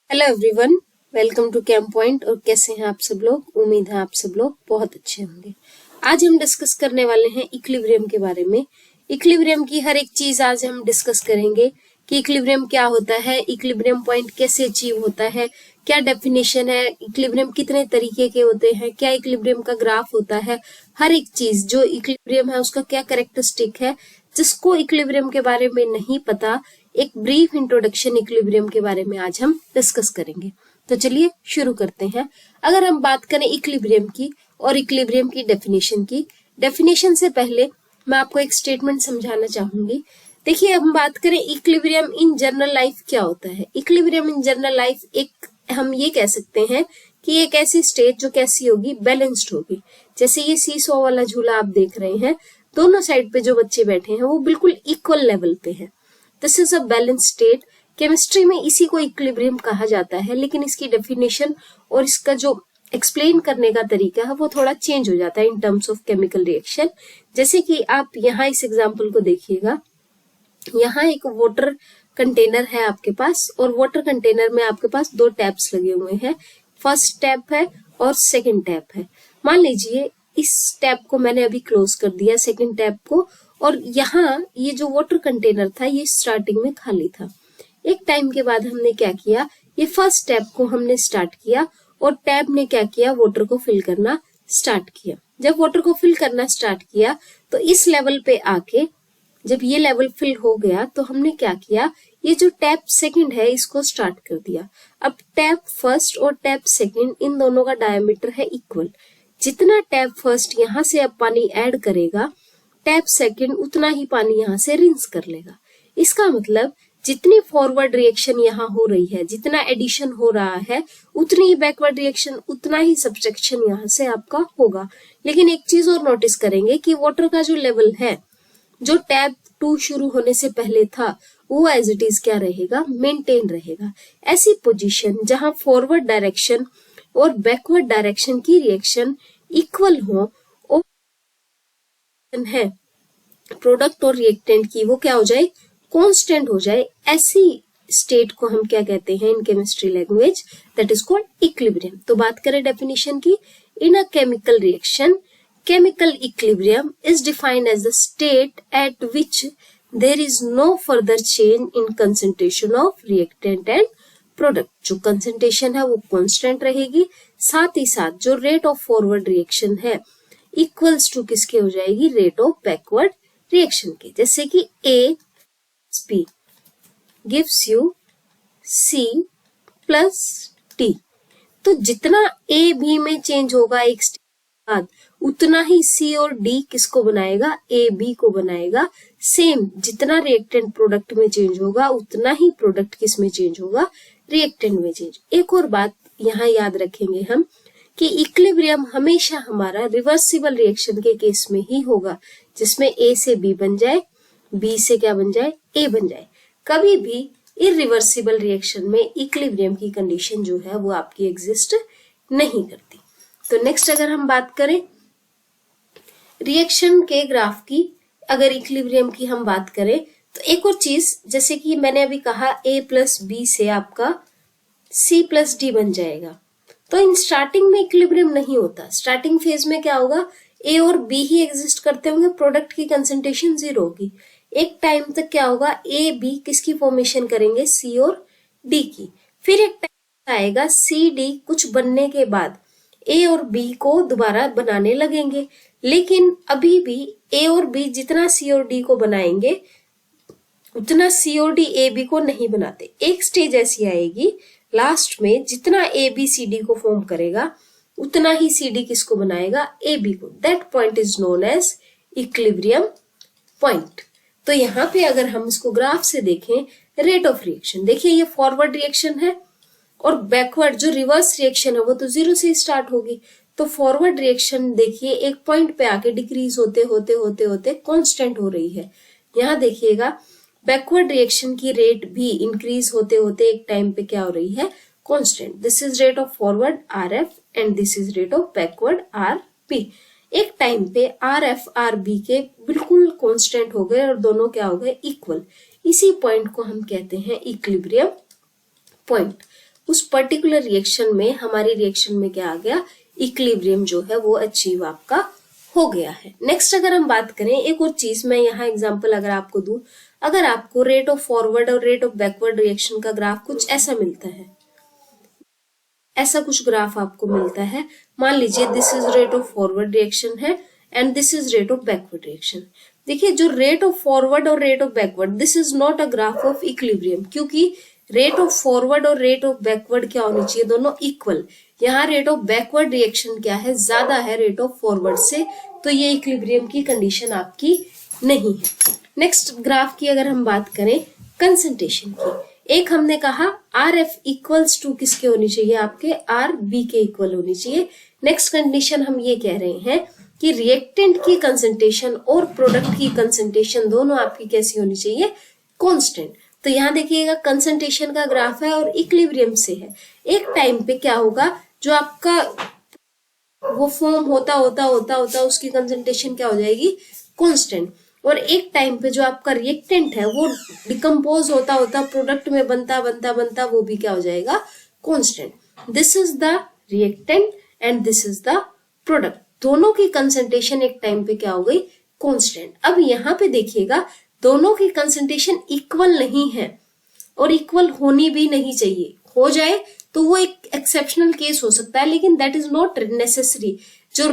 Hello everyone, welcome to camp point. और कैसे हैं आप सब लोग? उम्मीद है आप सब लोग बहुत अच्छे होंगे। आज हम डिस्कस करने वाले हैं इक्विलिब्रियम के बारे में। इक्विलिब्रियम की हर एक चीज आज हम डिस्कस करेंगे कि इक्विलिब्रियम क्या होता है, इक्विलिब्रियम पॉइंट कैसे अचीव होता है, क्या डेफिनेशन है, इक्विलिब्रियम कितने तरीके के होते हैं, क्या इक्विलिब्रियम का ग्राफ होता है, हर एक चीज जो इक्विलिब्रियम है उसका क्या कैरेक्टरिस्टिक है। जिसको इक्विलिब्रियम के बारे में नहीं पता, एक ब्रीफ इंट्रोडक्शन इक्विलिब्रियम के बारे में आज हम डिस्कस करेंगे। तो चलिए शुरू करते हैं। अगर हम बात करें इक्विलिब्रियम की और इक्विलिब्रियम की डेफिनेशन से पहले मैं आपको एक स्टेटमेंट समझाना चाहूंगी। देखिए, हम बात करें इक्विलिब्रियम इन जनरल लाइफ क्या होता है। इक्विलिब्रियम इन जनरल लाइफ एक हम ये कह सकते हैं कि एक ऐसी स्टेट जो कैसी होगी, बैलेंस्ड होगी। जैसे ये सीसॉ वाला झूला आप देख रहे हैं, दोनों साइड पे जो बच्चे बैठे हैं वो बिल्कुल इक्वल लेवल पे है। This is a balance state. Chemistry में इसी को इक्विलिब्रियम कहा जाता है, लेकिन इसकी डेफिनेशन और इसका जो एक्सप्लेन करने का तरीका है वो थोड़ा चेंज हो जाता है in terms of chemical reaction. जैसे कि आप यहाँ इस एग्जांपल को देखिएगा, यहाँ एक वाटर कंटेनर है आपके पास और वाटर कंटेनर में आपके पास दो टैप्स लगे हुए हैं। फर्स्ट टैप है और सेकंड टैप है। मान लीजिए इस टैप को मैंने अभी क्लोज कर दिया, सेकंड टैप को, और यहाँ ये जो वाटर कंटेनर था ये स्टार्टिंग में खाली था। एक टाइम के बाद हमने क्या किया, ये फर्स्ट टैप को हमने स्टार्ट किया और टैप ने क्या किया, वाटर को फिल करना स्टार्ट किया। जब वाटर को फिल करना स्टार्ट किया तो इस लेवल पे आके जब ये लेवल फिल हो गया तो हमने क्या किया, ये जो टैप सेकंड है इसको स्टार्ट कर दिया। अब टैप फर्स्ट और टैप सेकंड इन दोनों का डायमीटर है इक्वल। जितना टैप फर्स्ट यहाँ से अब पानी ऐड करेगा, टैप सेकंड उतना ही पानी यहाँ से रिंस कर लेगा। इसका मतलब जितनी फॉरवर्ड रिएक्शन यहाँ हो रही है, जितना एडिशन हो रहा है, उतनी ही बैकवर्ड रिएक्शन, उतना ही सब्सट्रैक्शन यहाँ से आपका होगा। लेकिन एक चीज और नोटिस करेंगे कि वाटर का जो लेवल है, जो टैप 2 शुरू होने से पहले था, वो एज इट इज क्या रहेगा, मेंटेन रहेगा। ऐसी पोजीशन जहां फॉरवर्ड डायरेक्शन और बैकवर्ड डायरेक्शन की रिएक्शन इक्वल हो और है प्रोडक्ट और रिएक्टेंट की, वो क्या हो जाए, कांस्टेंट हो जाए। ऐसी स्टेट को हम क्या कहते हैं in chemistry language, that is called equilibrium. तो बात करें डेफिनेशन की, in a chemical reaction chemical equilibrium is defined as the state at which there is no further change in concentration of reactant and product। जो concentration है वो constant रहेगी, साथ ही साथ जो rate of forward reaction है equals to किसके हो जाएगी, rate of backward reaction के। जैसे कि A B gives you C plus T। तो जितना A B में चेंज होगा एक बाद, उतना ही C और D किसको बनाएगा, A B को बनाएगा। सेम जितना रिएक्टेंट प्रोडक्ट में चेंज होगा उतना ही प्रोडक्ट किस में चेंज होगा, रिएक्टेंट में चेंज। एक और बात यहाँ याद रखेंगे हम कि इक्विलिब्रियम हमेशा हमारा रिवर्सिबल रिएक्शन के केस में ही होगा, जिसमें A से B बन जाए, B से क्या बन जाए, A बन जाए। कभी भी इरिवर्सिबल रिएक्शन में इक्विलिब्रियम की कंडीशन जो है वो आपकी एग्जिस्ट नहीं करती। तो नेक्स्ट अगर हम बात करें रिएक्शन के ग्राफ की, अगर इक्विलिब्रियम की हम बात करें तो एक और चीज, जैसे कि मैंने अभी कहा A प्लस बी से आपका C प्लस डी बन जाएगा। तो इन स्टार्टिंग में इक्विलिब्रियम नहीं होता। स्टार्टिंग फेज में क्या होगा, A और B ही एग्जिस्ट करते होंगे, प्रोडक्ट की कंसेंट्रेशन 0 होगी। एक टाइम तक क्या होगा, A B किसकी फॉर्मेशन करेंगे, C और D की। फिर एक टाइम आएगा C D कुछ बनने के बाद A और B को दोबारा बनाने लगेंगे, लेकिन अभी भी A और B जितना C और D को बनाएंगे उतना C और D A B को नहीं बनाते। एक स्टेज ऐसी आएगी लास्ट में, जितना A B C D को फॉर्म करेगा उतना ही C D किसको बनाएगा, A B को। That point is known as equilibrium point. तो यहाँ पे अगर हम इसको ग्राफ से देखें, रेट ऑफ रिएक्शन देखिए, ये फॉरवर्ड रिएक्शन है और बैकवर्ड जो रिवर्स रिएक्शन है वो तो 0 से स्टार्ट होगी। तो फॉरवर्ड रिएक्शन देखिए एक पॉइंट पे आके डिक्रीज होते होते होते होते कांस्टेंट हो रही है। यहाँ देखिएगा बैकवर्ड रिएक्शन की रेट भी इंक्रीज होते होते एक टाइम पे क्या हो रही है, constant. This is rate of forward RF and this is rate of backward RB। एक टाइम पे RF RB के बिल्कुल कांस्टेंट हो गए और दोनों क्या हो गए, इक्वल। इसी पॉइंट को हम कहते हैं इक्विलिब्रियम पॉइंट। उस पर्टिकुलर रिएक्शन में हमारी रिएक्शन में क्या आ गया, इक्विलिब्रियम जो है वो अचीव आपका हो गया है। नेक्स्ट अगर हम बात करें एक और चीज, मैं यहाँ एग्जांपल अगर आपको दूं, अगर आपको रेट ऑफ फॉरवर्ड और रेट ऑफ बैकवर्ड रिएक्शन का ग्राफ कुछ ऐसा मिलता है, ऐसा कुछ ग्राफ आपको मिलता है, मान लीजिए this is rate of forward reaction है and this is rate of backward reaction. देखिए जो रेट ऑफ फॉरवर्ड और rate of backward, this is not a graph of equilibrium, क्योंकि रेट ऑफ फॉरवर्ड और रेट ऑफ बैकवर्ड क्या होनी चाहिए, दोनों इक्वल। यहाँ रेट ऑफ बैकवर्ड रिएक्शन क्या है, ज्यादा है रेट ऑफ फॉरवर्ड से, तो ये इक्विलिब्रियम की कंडीशन आपकी नहीं है। नेक्स्ट ग्राफ की अगर हम बात करें कंसंट्रेशन की, एक हमने कहा आर एफ इक्वल्स टू किसके होनी चाहिए, आपके आर बी के इक्वल होनी चाहिए। नेक्स्ट कंडीशन हम ये कह रहे हैं कि रिएक्टेंट की कंसंट्रेशन और प्रोडक्ट की कंसंट्रेशन दोनों आपकी कैसी होनी चाहिए, कांस्टेंट। तो यहाँ देखिएगा कंसंट्रेशन का ग्राफ है और इक्विलिब्रियम से है। एक टाइम पे क्या होगा, जो आपका वो फॉर्म होता होता होता होता उसकी कंसंट्रेशन क्या हो जाएगी, कांस्टेंट। और एक टाइम पे जो आपका रिएक्टेंट है वो डिकम्पोज होता होता प्रोडक्ट में बनता बनता बनता वो भी क्या हो जाएगा, constant. This is the reactant and this is the product, दोनों की कंसंट्रेशन एक टाइम पे क्या हो गई, कांस्टेंट। अब यहाँ पे देखिएगा दोनों की कंसंट्रेशन इक्वल नहीं है और इक्वल होनी भी नहीं चाहिए, हो जाए तो वो एक एक्सेप्शनल केस हो सकता है, लेकिन दैट इज नॉट नेसेसरी। जो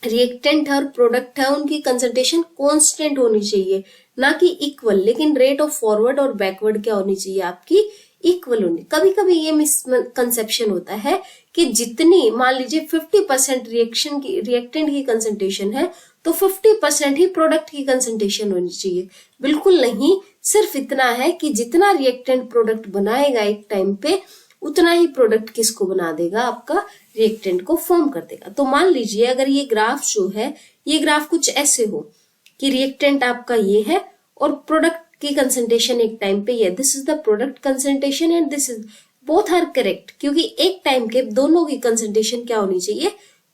रिएक्टेंट और प्रोडक्ट है उनकी कंसंट्रेशन कांस्टेंट होनी चाहिए, ना कि इक्वल। लेकिन रेट ऑफ फॉरवर्ड और बैकवर्ड क्या होनी चाहिए, आपकी इक्वल होनी। कभी कभी ये मिसकंसेप्शन होता है कि जितनी मान लीजिए 50% रिएक्टेंट की कंसंट्रेशन है तो 50% ही प्रोडक्ट की कंसंट्रेशन होनी चाहिए। बिल्कुल नहीं, सिर्फ इतना है कि जितना रिएक्टेंट प्रोडक्ट बनाएगा एक टाइम पे उतना ही प्रोडक्ट किसको बना देगा, आपका रिएक्टेंट को फॉर्म कर देगा। तो मान लीजिए अगर ये ग्राफ जो है, ये ग्राफ कुछ ऐसे हो कि रिएक्टेंट आपका ये है और प्रोडक्ट की कंसंट्रेशन एक टाइम पे ये, this is the product concentration and this is, both are correct, क्योंकि एक टाइम के दोनों की कंसंट्रेशन क्या होनी चाहिए,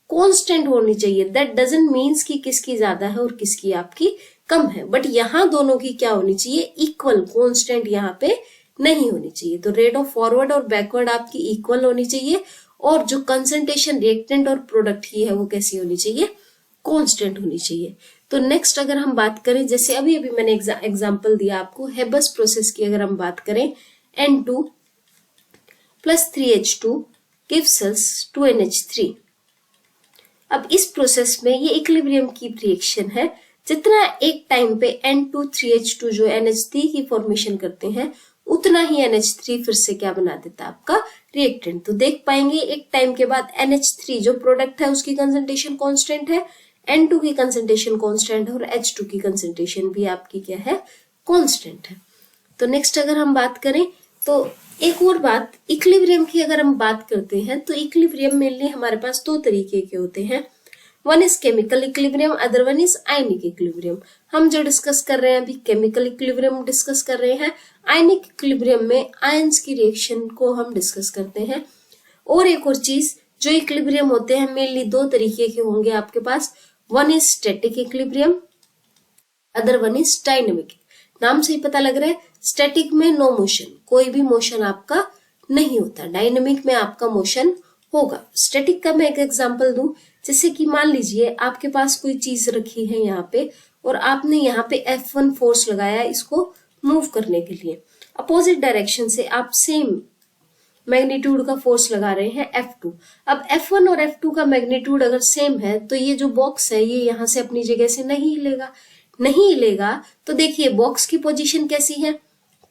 कांस्टेंट होनी चाहिए। दैट डजंट मीन्स कि किसकी ज्यादा है और किसकी आपकी कम है, बट यहाँ दोनों की क्या होनी चाहिए, इक्वल, कांस्टेंट यहाँ पे नहीं होनी चाहिए। तो रेट ऑफ फॉरवर्ड और बैकवर्ड आपकी इक्वल होनी चाहिए और जो कंसंट्रेशन रिएक्टेंट और प्रोडक्ट की है वो कैसी होनी चाहिए, कांस्टेंट होनी चाहिए। तो नेक्स्ट अगर हम बात करें, जैसे अभी अभी मैंने एग्जांपल दिया आपको हेबस प्रोसेस की, अगर हम बात करें N2 + 3H2 gives us 2NH3। अब इस प्रोसेस में ये इक्विलिब्रियम की रिएक्शन है, जितना एक टाइम पे N2 3H2 जो NH3 की फॉर्मेशन करते हैं उतना ही NH3 फिर से क्या बना देता है, आपका रिएक्टेंट। तो देख पाएंगे एक टाइम के बाद NH3 जो प्रोडक्ट है उसकी कंसंट्रेशन कांस्टेंट है, N2 की कंसंट्रेशन कांस्टेंट है और H2 की कंसंट्रेशन भी आपकी क्या है, कांस्टेंट है। तो नेक्स्ट अगर हम बात करें तो एक और बात, इक्विलिब्रियम की अगर हम बात करते हैं तो इक्विलिब्रियम मेनली हमारे पास दो तरीके के होते हैं, one is chemical equilibrium, other one is ionic equilibrium. हम जो डिस्कस कर रहे हैं अभी केमिकल इक्विलिब्रियम डिस्कस कर रहे हैं, आयनिक इक्विलिब्रियम में आयंस की रिएक्शन को हम डिस्कस करते हैं। और एक और चीज, जो इक्विलिब्रियम होते हैं मेनली दो तरीके के होंगे आपके पास, one is static equilibrium, other one is dynamic. नाम से ही पता लग रहा है, स्टैटिक में नो मोशन, कोई भी मोशन आपका नहीं होता, डायनेमिक में आपका मोशन होगा। स्टैटिक का मैं एक एग्जांपल दूं, जैसे कि मान लीजिए आपके पास कोई चीज रखी है यहाँ पे और आपने यहाँ पे F1 फोर्स लगाया इसको मूव करने के लिए, अपोजिट डायरेक्शन से आप सेम मैग्नीट्यूड का फोर्स लगा रहे हैं F2। अब F1 और F2 का मैग्नीट्यूड अगर सेम है तो ये जो बॉक्स है ये यहाँ से अपनी जगह से नहीं हिलेगा। तो देखिए बॉक्स की पोजीशन कैसी है,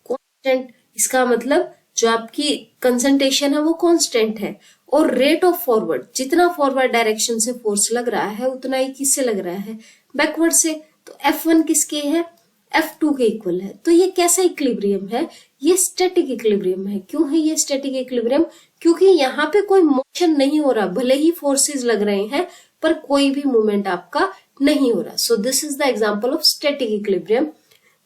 कांस्टेंट। इसका मतलब जो आपकी कंसंट्रेशन है वो कांस्टेंट है और रेट ऑफ फॉरवर्ड, जितना फॉरवर्ड डायरेक्शन से फोर्स लग रहा है उतना ही किससे लग रहा है, बैकवर्ड से। तो F1 किसके है, F2 के इक्वल है। तो ये कैसा इक्विलिब्रियम है, ये स्टैटिक इक्विलिब्रियम है। क्यों है ये स्टैटिक इक्विलिब्रियम, क्योंकि यहाँ पे कोई मोशन नहीं हो रहा, भले ही फोर्सेस लग रहे हैं पर कोई भी मूवमेंट आपका नहीं हो रहा। So this is the example of static equilibrium.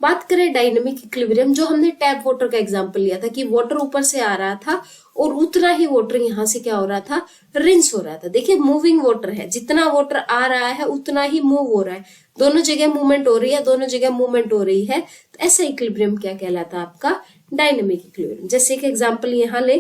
बात करें डायनेमिक इक्विलिब्रियम, जो हमने टैप वाटर का एग्जांपल लिया था कि वाटर ऊपर से आ रहा था और उतना ही वाटर यहाँ से क्या हो रहा था, रिंस हो रहा था। देखिए मूविंग वाटर है, जितना वाटर आ रहा है उतना ही मूव हो रहा है, दोनों जगह मूवमेंट हो रही है, दोनों जगह मूवमेंट हो रही है। तो ऐसा इक्विलिब्रियम क्या कहलाता है, आपका डायनेमिक इक्विलिब्रियम। जैसे एक एग्जांपल यहाँ ले,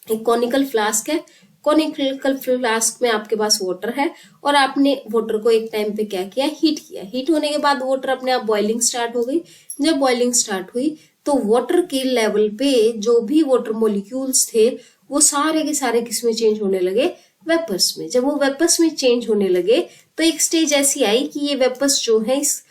एक कॉनिकल फ्लास्क है, कॉनिकल फ्लास्क में आपके पास वाटर है और आपने वाटर को एक टाइम पे क्या किया, हीट किया। हीट होने के बाद वाटर अपने आप बॉइलिंग स्टार्ट हो गई। जब बॉइलिंग स्टार्ट हुई तो वाटर के लेवल पे जो भी वाटर मॉलिक्यूल्स थे वो सारे के सारे किस में चेंज होने लगे, वेपर्स में। जब वो वेपर्स में चेंज होने लगे तो एक स्टेज ऐसी आई कि ये वेपर्स जो है इस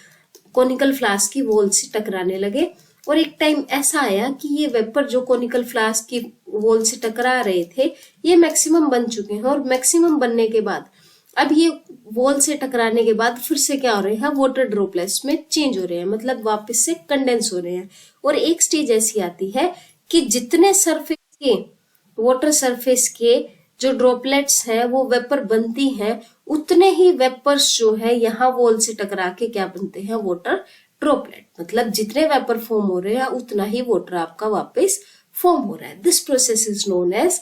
कॉनिकल फ्लास्क की वॉल से टकराने लगे और एक टाइम ऐसा आया कि ये वेपर जो कॉनिकल फ्लास्क की वॉल से टकरा रहे थे ये मैक्सिमम बन चुके हैं और मैक्सिमम बनने के बाद अब ये वॉल से टकराने के बाद फिर से क्या हो रहे हैं, वाटर ड्रॉपलेट्स में चेंज हो रहे हैं, मतलब वापस से कंडेंस हो रहे हैं। और एक स्टेज ऐसी आती है कि जितने सरफेस के वाटर सरफेस के जो ड्रॉपलेट्स है वो वेपर बनती हैं, उतने ही वेपर्स जो है यहाँ वॉल से टकरा के क्या बनते हैं, वाटर ड्रॉपलेट। मतलब जितने वेपर फॉर्म हो रहे हैं उतना ही वाटर आपका वापस फॉर्म हो रहा है। This process is known as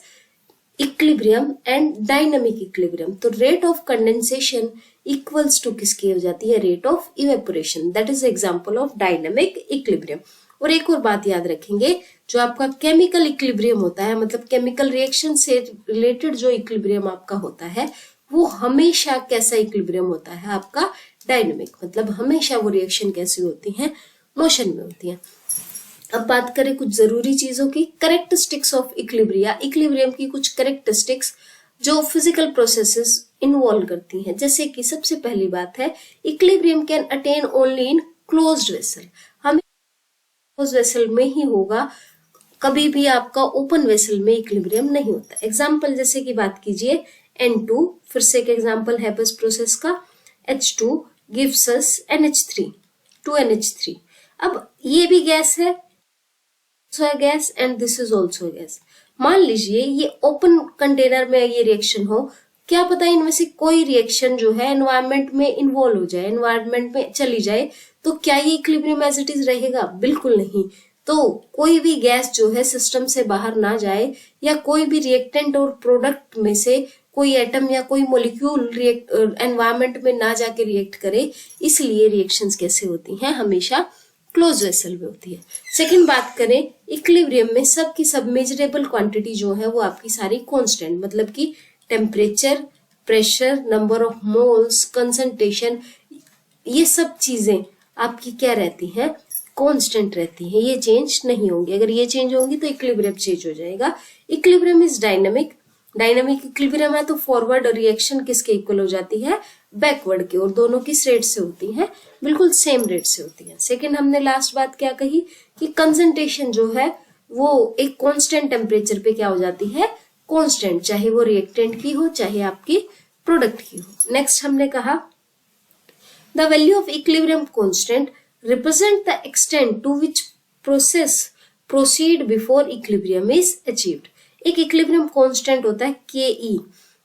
equilibrium and dynamic equilibrium. तो rate of condensation equals to किसकी हो जाती है, rate of evaporation. That is example of dynamic equilibrium. और एक और बात याद रखेंगे, जो आपका केमिकल इक्विलिब्रियम होता है, मतलब केमिकल रिएक्शन से रिलेटेड जो इक्विलिब्रियम आपका होता है वो हमेशा कैसा इक्विलिब्रियम होता है आपका, डायनामिक। मतलब हमेशा वो रिएक्शन कैसी होती है, मोशन में होती है। अब बात करें कुछ जरूरी चीजों की, करेक्टरिस्टिक्स ऑफ इक्विलिब्रिया। इक्विलिब्रियम की कुछ करेक्टरिस्टिक्स जो फिजिकल प्रोसेसेस इन्वॉल्व करती हैं, जैसे कि सबसे पहली बात है equilibrium can attain only in closed vessel. हमें क्लोज्ड वेसल में ही होगा, कभी भी आपका ओपन वेसल में इक्विलिब्रियम नहीं होता। एग्जाम्पल जैसे कि बात कीजिए N2, फिर से एक एग्जाम्पल है बस प्रोसेस का, H2 gives us NH3, 2NH3। अब ये भी गैस है, gas and this is also gas. मान लीजिए ये ओपन कंटेनर में ये रिएक्शन हो, क्या पता इनमें से कोई रिएक्शन जो है एनवायरनमेंट में इन्वॉल्व हो जाए, एनवायरनमेंट में चली जाए, तो क्या ये इक्विलिब्रियम एज इट इज रहेगा, बिल्कुल नहीं। तो कोई भी गैस जो है सिस्टम से बाहर ना जाए या कोई भी रिएक्टेंट और प्रोडक्ट में से कोई एटम या कोई मॉलिक्यूल एनवायरनमेंट में ना जाके रिएक्ट करे, इसलिए रिएक्शंस कैसे होती हैं, हमेशा क्लोज वेसल में होती है। सेकंड बात करें इक्विलिब्रियम में सब की सब मेजरेबल क्वांटिटी जो है वो आपकी सारी कांस्टेंट, मतलब कि temperature, pressure, number of moles, concentration, ये सब चीजें आपकी क्या रहती हैं, कांस्टेंट रहती है, ये चेंज नहीं होंगी। अगर ये चेंज होंगी तो इक्विलिब्रियम चेंज हो जाएगा। Equilibrium is dynamic. Dynamic equilibrium है तो फॉरवर्ड रिएक्शन किसके इक्वल हो जाती है, बैकवर्ड के, और दोनों किस रेट से होती है, बिल्कुल सेम रेट से होती है। सेकंड हमने लास्ट बात क्या कही कि कंसंट्रेशन जो है वो एक कांस्टेंट टेम्परेचर पे क्या हो जाती है, कांस्टेंट, चाहे वो रिएक्टेंट की हो चाहे आपकी प्रोडक्ट की हो। नेक्स्ट हमने कहा the value of equilibrium constant represent the extent to which process proceed before equilibrium is achieved. एक इक्विलिब्रियम कांस्टेंट होता है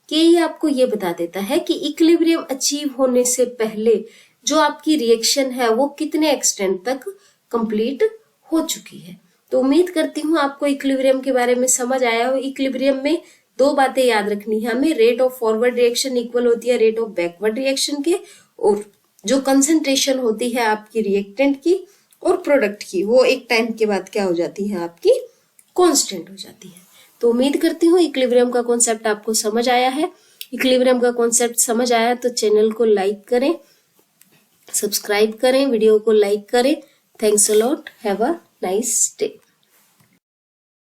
के आपको ये बता देता है कि इक्विलिब्रियम अचीव होने से पहले जो आपकी रिएक्शन है वो कितने एक्सटेंट तक कंप्लीट हो चुकी है। तो उम्मीद करती हूँ आपको इक्विलिब्रियम के बारे में समझ आया हो। इक्विलिब्रियम में दो बातें याद रखनी है हमें, rate of forward reaction equal होती है रेट ऑफ बैकवर्ड रिएक्शन के, और जो कंसंट्रेशन होती है आपकी रिएक्टेंट की और प्रोडक्ट की वो एक टाइम के बाद क्या हो जाती है, आपकी कांस्टेंट हो जाती है। तो उम्मीद करती हूँ इक्विलिब्रियम का कॉन्सेप्ट आपको समझ आया है। इक्विलिब्रियम का कॉन्सेप्ट समझ आया तो चैनल को लाइक करें, सब्सक्राइब करें, वीडियो को लाइक करें। Thanks a lot, have a nice day.